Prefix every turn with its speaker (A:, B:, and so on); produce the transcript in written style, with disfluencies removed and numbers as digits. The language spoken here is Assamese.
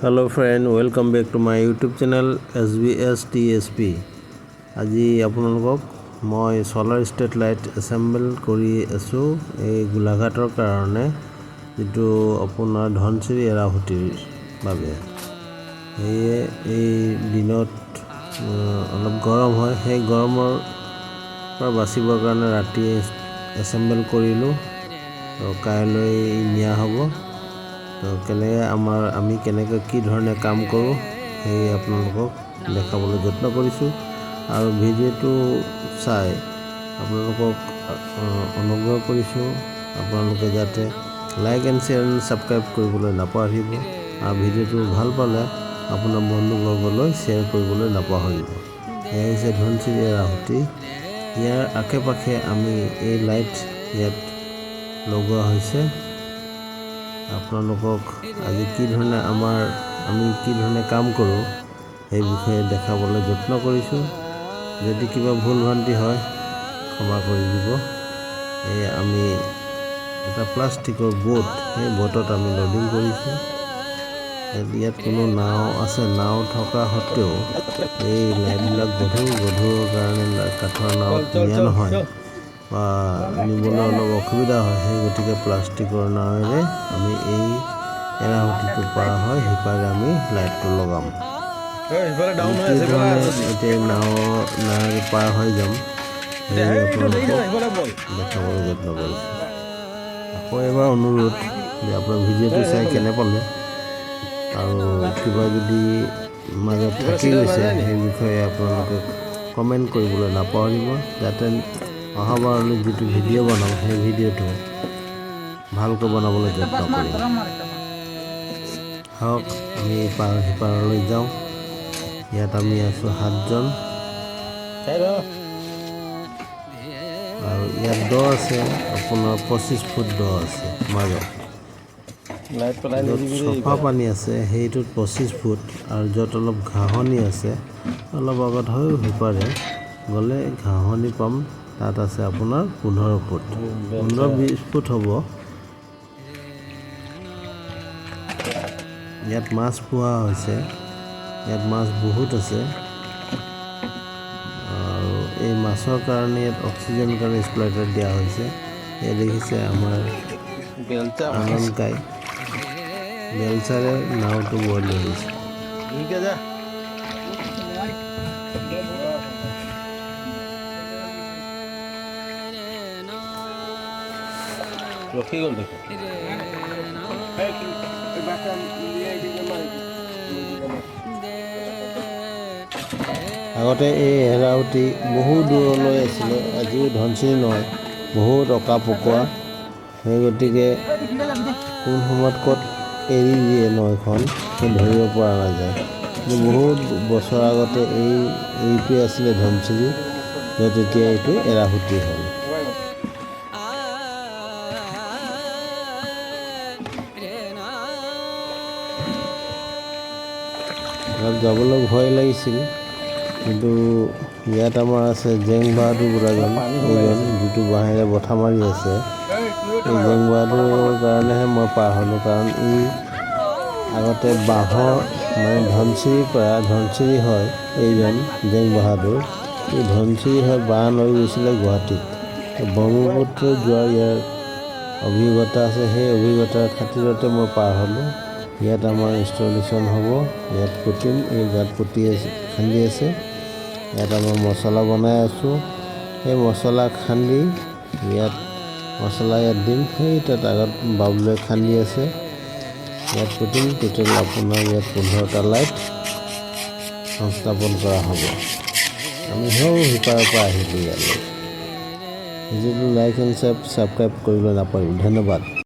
A: Hello friend, welcome back to my YouTube channel SBS TSP. আজি আপোনালোকক মই সোলাৰ ষ্ট্ৰীট লাইট এসেম্বল কৰি আছো এই গোলাঘাটৰ কাৰণে যেটো আপোনাৰ ধনচিৰি এৰাহুতিৰ বাবে এই দিনত অলপ গৰম হয় সেই গৰমৰ পৰা বাচিবৰ কাৰণে ৰাতি এসেম্বল কৰিলো আৰু কাইলৈ নিয়া হ'ব তো আমি কেনেকৈ কি ধৰণে কাম কৰোঁ সেই আপোনালোকক দেখাবলৈ যত্ন কৰিছোঁ আৰু ভিডিঅ'টো চাই আপোনালোকক অনুগ্ৰহ কৰিছোঁ আপোনালোকে যাতে like and share and subscribe কৰিবলৈ নাপাহৰিব আৰু ভিডিঅ'টো ভাল পালে আপোনাৰ বন্ধুবৰ্গলৈ শ্বেয়াৰ কৰিবলৈ নাপাহৰিব। এয়া হৈছে ধনচিৰি এৰাহুতি। ইয়াৰ আশে পাশে আমি এই লাইট ইয়াত লগোৱা হৈছে। আপোনালোকক আজি কি ধৰণে আমি কি ধৰণে কাম কৰোঁ সেই বিষয়ে দেখাবলৈ যত্ন কৰিছোঁ। যদি কিবা ভুল ভ্ৰান্তি হয় ক্ষমা কৰি দিব। আমি এটা প্লাষ্টিকৰ বোট সেই বোটত আমি লোডিং কৰিছোঁ। ইয়াত কোনো নাও আছে, নাও থকা সত্ত্বেও এই লাইটবিলাক গধুৰ কাৰণে কাঠৰ নাৱত নিয়া নহয় বা নিবলৈ অলপ অসুবিধা হয়, সেই গতিকে প্লাষ্টিকৰ নাৱেৰে আমি এই এৰাহুতিটো পাৰ হয় সিপাৰে আমি লাইটটো লগাম। এতিয়া নাৱেৰে পাৰ হৈ যাম দেখাবলৈ যত্ন কৰিছোঁ। আকৌ এবাৰ অনুৰোধ যে আপোনাৰ ভিডিঅ'টো চাই কেনে পালে আৰু কিবা যদি মাজত থাকি গৈছে সেই বিষয়ে আপোনালোকে কমেণ্ট কৰিবলৈ নাপাহৰিব, যাতে অহাবাৰলৈ যিটো ভিডিঅ' বনাম সেই ভিডিঅ'টো ভালকৈ বনাবলৈ যত্ন কৰিম। হওক আমি সিপাৰলৈ যাওঁ। ইয়াত আমি আছোঁ 7জন আৰু ইয়াত দ আছে আপোনাৰ 25 ফুট দ আছে মাজত। চফা পানী আছে সেইটোত 25 ফুট আৰু য'ত অলপ ঘাঁহনি আছে অলপ আগত হৈ সিপাৰে গ'লে ঘাঁহনি পাম, তাত আছে আপোনাৰ 15 ফুট 15-20 ফুট হ'ব। ইয়াত মাছ পোহা হৈছে, ইয়াত মাছ বহুত আছে আৰু এই মাছৰ কাৰণে ইয়াত অক্সিজেন কাৰণে স্প্লাইটাৰ দিয়া হৈছে। এয়া দেখিছে আমাৰ আনন্দকাই বেলচাৰে নাওটো বই লৈ আহিছে। ৰখি গ'ল দেখোন। আগতে এই এৰাহুতি বহু দূৰলৈ আছিলে, আজিও ধনচিৰি নহয়, বহুত অকা পকোৱা। সেই গতিকে কোন সময়ত ক'ত এৰি দিয়ে নৈখন সেই ধৰিব পৰা নাযায়। বহুত বছৰ আগতে এইটোৱে আছিলে ধনচিৰি, য'ত এতিয়া এইটো এৰাহুতি হ'ল। তাত যাবলৈ ভয় লাগিছিল, কিন্তু ইয়াত আমাৰ আছে জেং বাহাদুৰ বুঢ়াজন, এইজন যিটো বাঁহেৰে বঠা মাৰি আছে। এই জেং বাহাদুৰৰ কাৰণেহে মই পাৰ হ'লোঁ, কাৰণ আগতে বাঁহৰ ধনচিৰিৰ পৰা ধনচিৰি হয় এইজন জেং বাহাদুৰ, এই ধনচিৰি হৈ বাঁহ লৈ গৈছিলে গুৱাহাটীত। ব্ৰহ্মপুত্ৰ যোৱাৰ ইয়াৰ অভিজ্ঞতা আছে, সেই অভিজ্ঞতাৰ খাতিৰতে মই পাৰ হ'লোঁ। ইয়াত আমাৰ ইনষ্টলেশ্যন হ'ব, ইয়াত পুতিম, এই গাঁত পুতি আছে খান্দি আছে। ইয়াত আমাৰ মছলা বনাই আছোঁ, সেই মছলা খান্দি ইয়াত দিম। সেই তাত আগত বাবুলৈ খান্দি আছে, ইয়াত পুতিম। টোটেল আপোনাৰ ইয়াত 15টা লাইট সংস্থাপন কৰা হ'ব। আমি সিপাৰৰ পৰা আহিলোঁ ইয়ালৈ। ভিডিঅ'টো লাইক এণ্ড ছাবস্ক্ৰাইব কৰিবলৈ নাপাহৰিব। ধন্যবাদ।